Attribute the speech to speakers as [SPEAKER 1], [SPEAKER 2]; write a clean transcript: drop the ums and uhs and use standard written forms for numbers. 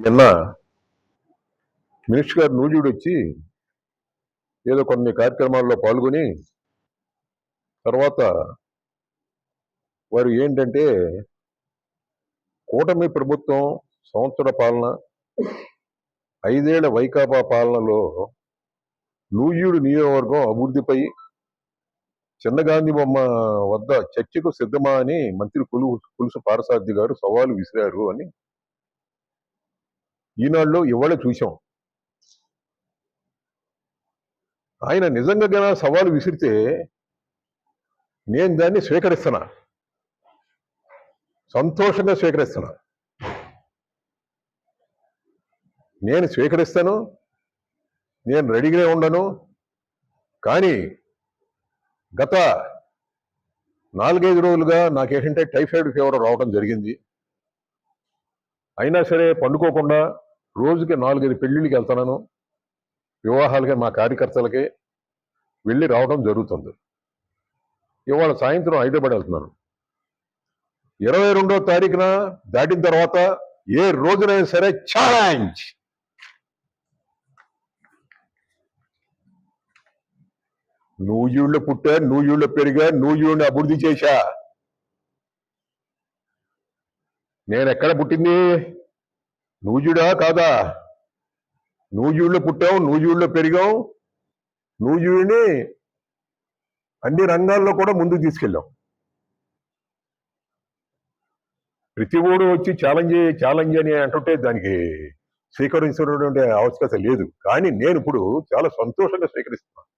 [SPEAKER 1] నిన్న మినిస్టర్ గారు నూజివీడు వచ్చి ఏదో కొన్ని కార్యక్రమాల్లో పాల్గొని తర్వాత వారు ఏంటంటే కూటమి ప్రభుత్వం సంవత్సర పాలన 5 ఏళ్ల వైకాపా పాలనలో నూజివీడు నియోజకవర్గం అభివృద్ధిపై చిన్నగాంధీ బొమ్మ వద్ద చర్చకు సిద్ధమా అని మంత్రి పులుసు పారసారథి గారు సవాలు విసిరారు అని ఈనాడులో ఇవాళ చూశాం. ఆయన నిజంగా సవాలు విసిరితే నేను దాన్ని స్వీకరిస్తున్నా, సంతోషంగా స్వీకరిస్తున్నా. నేను స్వీకరిస్తాను, నేను రెడీగానే ఉండను. కానీ గత 4-5 రోజులుగా నాకేంటంటే టైఫాయిడ్ ఫీవర్ రావడం జరిగింది. అయినా సరే పండుకోకుండా రోజుకి 4-5 పెళ్లిళ్ళకి వెళ్తున్నాను, వివాహాలకి మా కార్యకర్తలకి వెళ్ళి రావడం జరుగుతుంది. ఇవాళ సాయంత్రం హైదరాబాద్ వెళ్తున్నాను. 22వ తారీఖున దాటిన తర్వాత ఏ రోజునైనా సరే ఛాలెంజ్, నూజివీడులో పుట్టా, నూజివీడులో పెరిగా, నూజివీడుని అభివృద్ధి చేశా. నేను ఎక్కడ పుట్టింది? నూజివీడా కాదా? నూజివీడులో పుట్టాం, నూజివీడులో పెరిగాం, నూజివీడుని అన్ని రంగాల్లో కూడా ముందుకు తీసుకెళ్ళాం. ప్రతి ఓడు వచ్చి ఛాలెంజ్ అని అంటుంటే దానికి స్వీకరించినటువంటి ఆవశ్యకత లేదు. కానీ నేను ఇప్పుడు చాలా సంతోషంగా స్వీకరిస్తున్నాను.